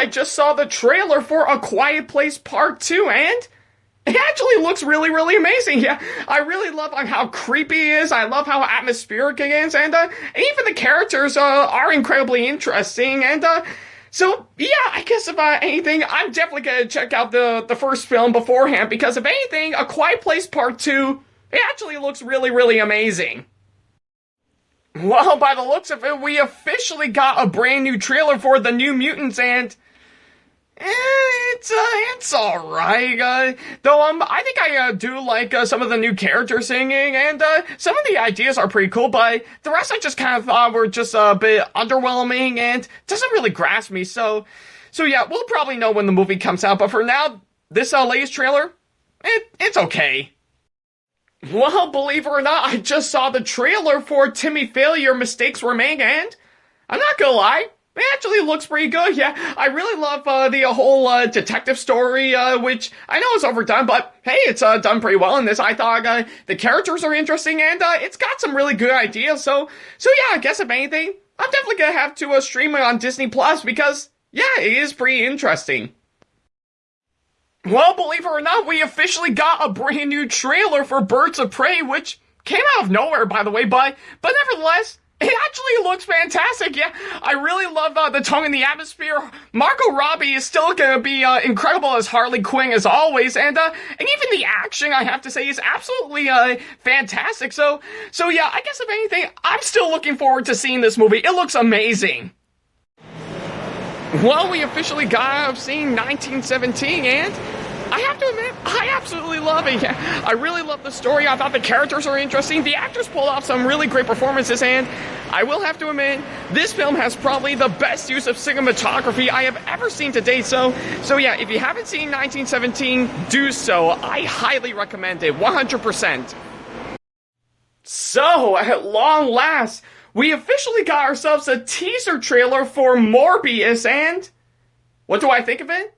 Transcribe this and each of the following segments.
I just saw the trailer for A Quiet Place Part 2, and it actually looks really, really amazing. Yeah, I really love how creepy it is. I love how atmospheric it is, and even the characters are incredibly interesting. And so yeah, I guess if anything, I'm definitely gonna check out the first film beforehand, because if anything, A Quiet Place Part 2, it actually looks really, really amazing. Well, by the looks of it, we officially got a brand new trailer for The New Mutants, and it's alright, though, I think I do like some of the new characters singing, and some of the ideas are pretty cool, but the rest I just kind of thought were just a bit underwhelming, and doesn't really grasp me, so yeah, we'll probably know when the movie comes out, but for now, this latest trailer, it's okay. Well, believe it or not, I just saw the trailer for Timmy Failure Mistakes Were Made, and I'm not gonna lie, it actually looks pretty good. Yeah, I really love the whole detective story, which I know is overdone, but hey, it's done pretty well in this. I thought the characters are interesting, and it's got some really good ideas. So yeah, I guess if anything, I'm definitely gonna have to stream it on Disney Plus, because yeah, it is pretty interesting. Well, believe it or not, we officially got a brand new trailer for Birds of Prey, which came out of nowhere, by the way, but nevertheless, it actually looks fantastic. Yeah, I really love the tone and the atmosphere. Margot Robbie is still gonna be incredible as Harley Quinn as always, and even the action, I have to say, is absolutely fantastic. So yeah, I guess if anything, I'm still looking forward to seeing this movie. It looks amazing. Well, we officially got out of seeing 1917, and I have to admit, I absolutely love it. Yeah, I really love the story. I thought the characters are interesting. The actors pulled off some really great performances, and I will have to admit, this film has probably the best use of cinematography I have ever seen to date. So yeah, if you haven't seen 1917, do so. I highly recommend it, 100%. So, at long last, we officially got ourselves a teaser trailer for Morbius, and what do I think of it?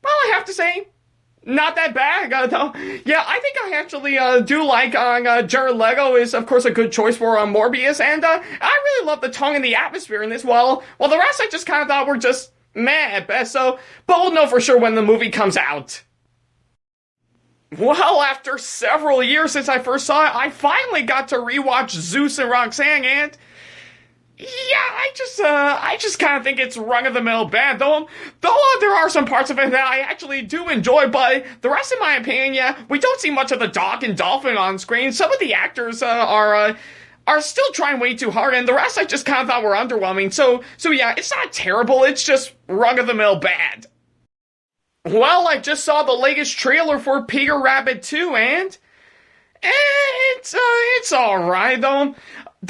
Well, I have to say, not that bad, though. Yeah, I think I actually do like Jared Leto is, of course, a good choice for Morbius, and I really love the tone and the atmosphere in this, while the rest I just kind of thought were just meh at best, but we'll know for sure when the movie comes out. Well, after several years since I first saw it, I finally got to rewatch Zeus and Roxanne, and yeah, I just kind of think it's run-of-the-mill bad, though there are some parts of it that I actually do enjoy, but the rest, in my opinion, yeah, we don't see much of the dog and dolphin on screen. Some of the actors are still trying way too hard, and the rest I just kind of thought were underwhelming. So yeah, it's not terrible, it's just run-of-the-mill bad. Well, I just saw the latest trailer for Peter Rabbit 2, and it's alright, though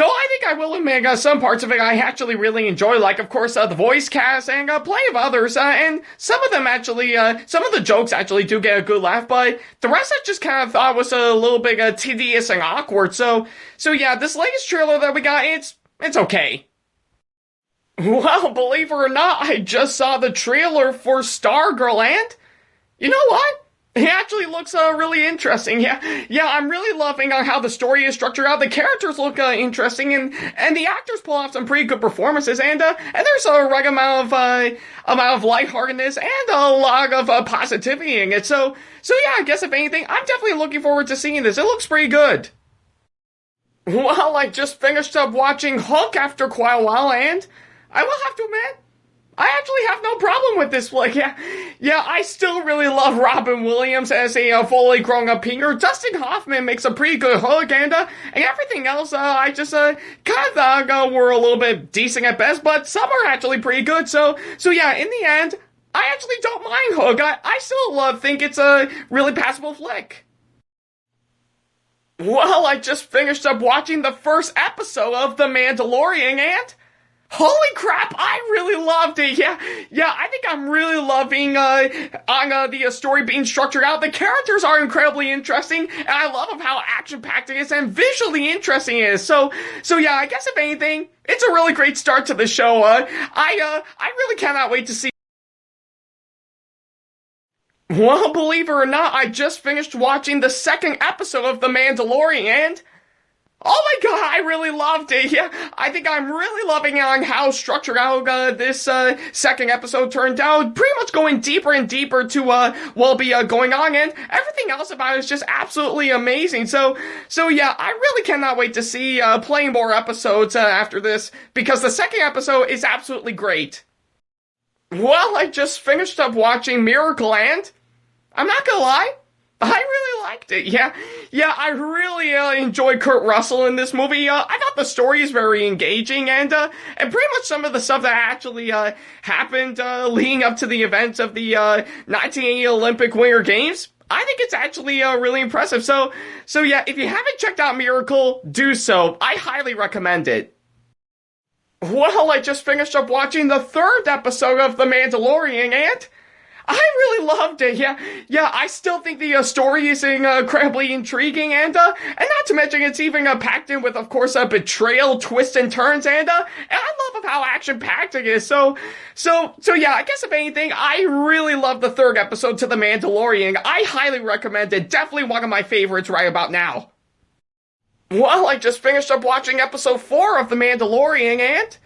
I think I will admit some parts of it I actually really enjoy, like, of course, the voice cast and plenty of others, and some of them actually, some of the jokes actually do get a good laugh, but the rest I just kind of thought was a little bit tedious and awkward, so yeah, this latest trailer that we got, it's okay. Well, believe it or not, I just saw the trailer for Stargirl, and you know what? It actually looks really interesting. Yeah, I'm really loving how the story is structured out. The characters look interesting, and the actors pull off some pretty good performances, and there's a right amount of lightheartedness and a lot of positivity in it. So yeah, I guess if anything, I'm definitely looking forward to seeing this. It looks pretty good. Well, I just finished up watching Hulk after quite a while, and I will have to admit, I actually have no problem with this flick. Yeah, I still really love Robin Williams as a fully grown-up Peter. Dustin Hoffman makes a pretty good Hulk, and everything else, I just kind of thought were a little bit decent at best, but some are actually pretty good. So yeah, in the end, I actually don't mind Hulk. I still think it's a really passable flick. Well, I just finished up watching the first episode of The Mandalorian, and holy crap, I really loved it. Yeah, I think I'm really loving the story being structured out. The characters are incredibly interesting, and I love how action-packed it is and visually interesting it is. So yeah, I guess if anything, it's a really great start to the show. I really cannot wait to see. Well, believe it or not, I just finished watching the second episode of The Mandalorian, and Oh my god, I really loved it. Yeah, I think I'm really loving on how structured out this second episode turned out. Pretty much going deeper and deeper to what'll be going on, and everything else about it is just absolutely amazing. So yeah, I really cannot wait to see playing more episodes after this, because the second episode is absolutely great. Well, I just finished up watching Miracle, and I'm not gonna lie, I really liked it. Yeah, I really enjoyed Kurt Russell in this movie. I thought the story is very engaging, and pretty much some of the stuff that actually happened leading up to the events of the 1980 Olympic Winter Games, I think it's actually really impressive. So yeah, if you haven't checked out Miracle, do so. I highly recommend it. Well, I just finished up watching the third episode of The Mandalorian, and I really loved it. Yeah, I still think the story is incredibly intriguing, and not to mention it's even packed in with, of course, betrayal, twists and turns, and I love how action-packed it is. So yeah, I guess if anything, I really love the third episode to The Mandalorian. I highly recommend it. Definitely one of my favorites right about now. Well, I just finished up watching episode 4 of The Mandalorian, and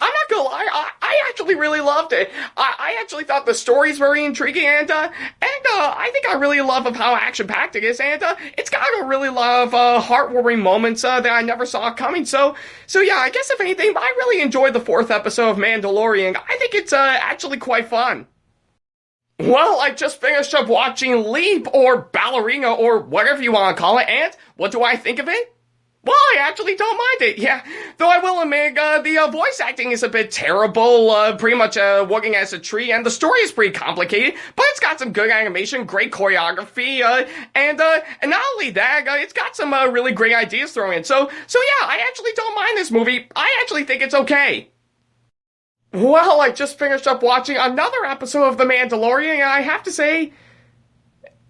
I'm not gonna lie, I actually really loved it. I actually thought the story's very intriguing, and I think I really love of how action-packed it is, and it's got a really lot of heartwarming moments that I never saw coming. So yeah, I guess if anything, I really enjoyed the fourth episode of Mandalorian. I think it's actually quite fun. Well, I just finished up watching Leap, or Ballerina, or whatever you want to call it, and what do I think of it? Well, I actually don't mind it, yeah. Though I will admit, the voice acting is a bit terrible, pretty much walking as a tree, and the story is pretty complicated, but it's got some good animation, great choreography, and not only that, it's got some really great ideas thrown in. So yeah, I actually don't mind this movie. I actually think it's okay. Well, I just finished up watching another episode of The Mandalorian, and I have to say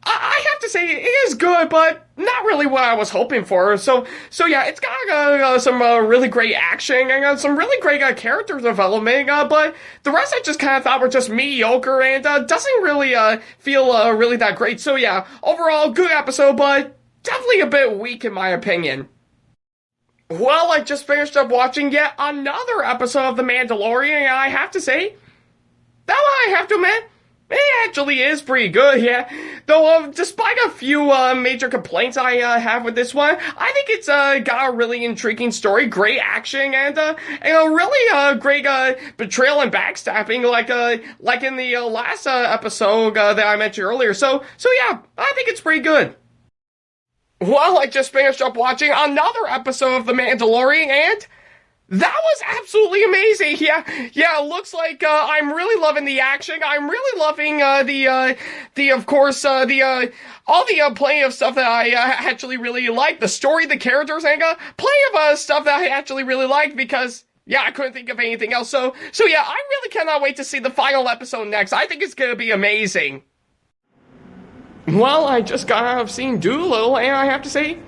it is good, but not really what I was hoping for. So yeah, it's got some really great action and some really great character development, but the rest I just kind of thought were just mediocre and doesn't really feel really that great. So yeah, overall, good episode, but definitely a bit weak in my opinion. Well, I just finished up watching yet another episode of The Mandalorian, and I have to say, that one I have to admit, it actually is pretty good, yeah. Though, despite a few major complaints I have with this one, I think it's got a really intriguing story, great action, and a really great betrayal and backstabbing, like in the last episode that I mentioned earlier. So yeah, I think it's pretty good. Well, I just finished up watching another episode of The Mandalorian, and that was absolutely amazing. Yeah, it looks like I'm really loving the action. I'm really loving of course, all the plenty of stuff that I actually really like. The story, the characters, and plenty of stuff that I actually really liked, because yeah, I couldn't think of anything else. So yeah, I really cannot wait to see the final episode next. I think it's gonna be amazing. Well, I just got out of seeing Dolittle, and I have to say,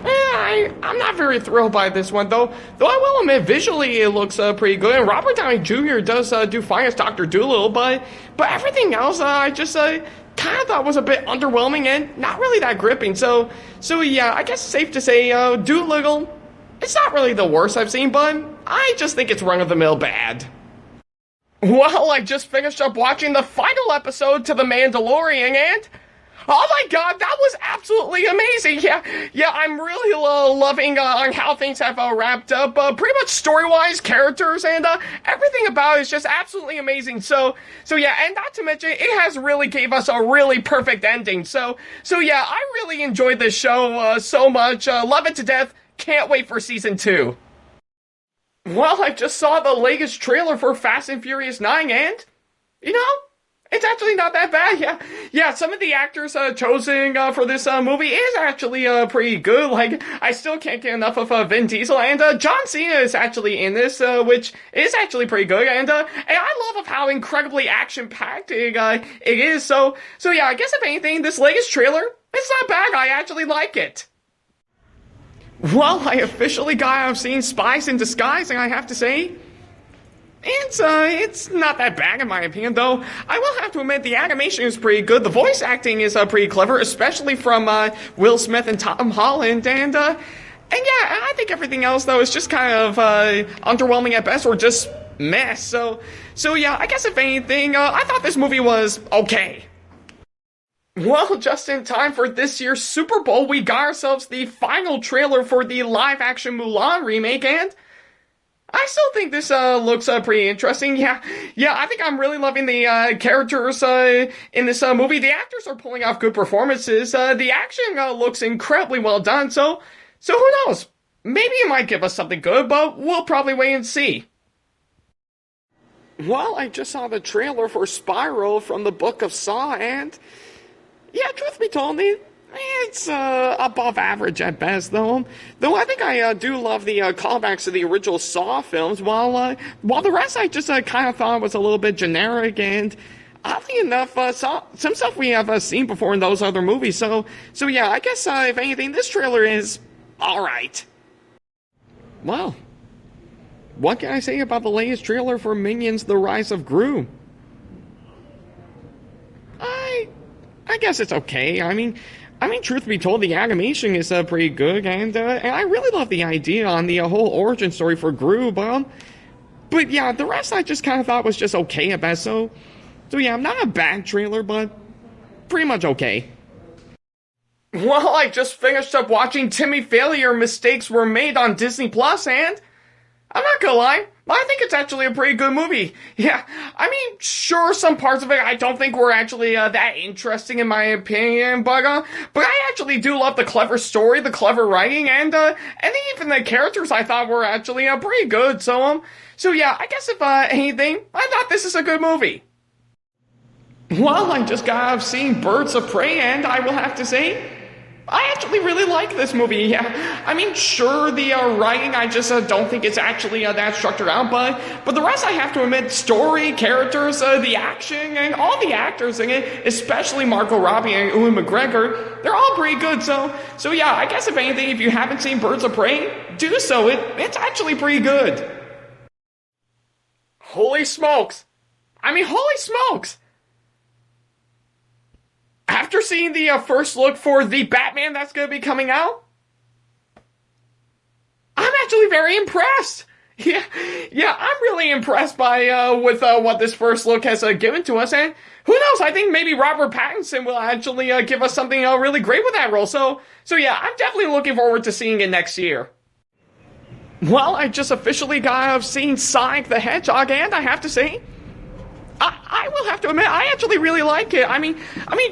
I'm not very thrilled by this one, though I will admit, visually it looks pretty good, and Robert Downey Jr. does do fine as Dr. Dolittle, but everything else I just kind of thought was a bit underwhelming and not really that gripping. So yeah, I guess it's safe to say Dolittle, it's not really the worst I've seen, but I just think it's run-of-the-mill bad. Well, I just finished up watching the final episode to The Mandalorian, and oh my god, that was absolutely amazing. Yeah, I'm really loving on how things have wrapped up. Pretty much story-wise, characters, and everything about it is just absolutely amazing. So yeah, and not to mention, it has really gave us a really perfect ending. So yeah, I really enjoyed this show so much. Love it to death. Can't wait for season 2. Well, I just saw the latest trailer for Fast and Furious 9, and it's actually not that bad. Yeah, some of the actors chosen for this movie is actually pretty good. Like, I still can't get enough of Vin Diesel, and John Cena is actually in this, which is actually pretty good, and I love of how incredibly action-packed it is. So yeah, I guess if anything, this latest trailer, it's not bad. I actually like it. Well, I officially got out of seeing Spies in Disguise, and I have to say, It's not that bad in my opinion, though. I will have to admit the animation is pretty good. The voice acting is pretty clever, especially from Will Smith and Tom Holland, and yeah, I think everything else though is just kind of underwhelming at best, or just mess. So yeah, I guess if anything, I thought this movie was okay. Well, just in time for this year's Super Bowl, we got ourselves the final trailer for the live-action Mulan remake, and I still think this looks pretty interesting. Yeah, I think I'm really loving the characters in this movie. The actors are pulling off good performances. The action looks incredibly well done. So who knows? Maybe it might give us something good, but we'll probably wait and see. Well, I just saw the trailer for Spiral from the Book of Saw, and yeah, truth be told, it's above average at best, though. Though I think I do love the callbacks to the original Saw films, while the rest I just kind of thought was a little bit generic, and oddly enough, some stuff we have seen before in those other movies. So yeah, I guess if anything, this trailer is all right. Well, what can I say about the latest trailer for Minions: The Rise of Gru? I guess it's okay. I mean, truth be told, the animation is pretty good, and I really love the idea on the whole origin story for Gru, but yeah, the rest I just kind of thought was just okay at best. So yeah, not a bad trailer, but pretty much okay. Well, I just finished up watching Timmy Failure Mistakes Were Made on Disney Plus, and I'm not gonna lie, I think it's actually a pretty good movie. Yeah, I mean, sure, some parts of it I don't think were actually that interesting in my opinion, but I actually do love the clever story, the clever writing, and even the characters I thought were actually pretty good. So yeah, I guess if anything, I thought this is a good movie. Well, I just got out of seeing Birds of Prey, and I will have to say, I actually really like this movie. Yeah, I mean, sure, the writing, I just don't think it's actually that structured out, but the rest I have to admit, story, characters, the action, and all the actors in it, especially Margot Robbie and Ewan McGregor, they're all pretty good. So yeah, I guess if anything, if you haven't seen Birds of Prey, do so. It's actually pretty good. Holy smokes! I mean, holy smokes! After seeing the first look for the Batman that's going to be coming out, I'm actually very impressed. Yeah, I'm really impressed by with what this first look has given to us, and who knows? I think maybe Robert Pattinson will actually give us something really great with that role. So yeah, I'm definitely looking forward to seeing it next year. Well, I just officially got out of seeing Sonic the Hedgehog, and I have to say, I will have to admit, I actually really like it. I mean,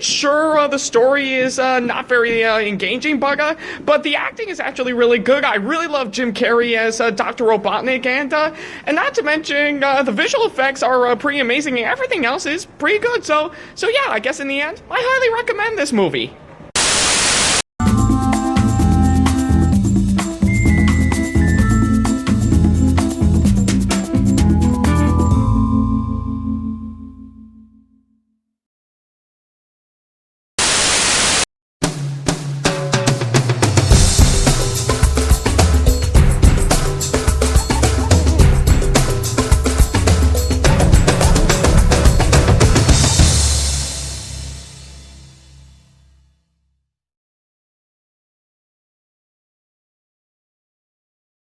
sure, the story is not very engaging, but the acting is actually really good. I really love Jim Carrey as Dr. Robotnik, and not to mention the visual effects are pretty amazing, and everything else is pretty good. So yeah, I guess in the end, I highly recommend this movie.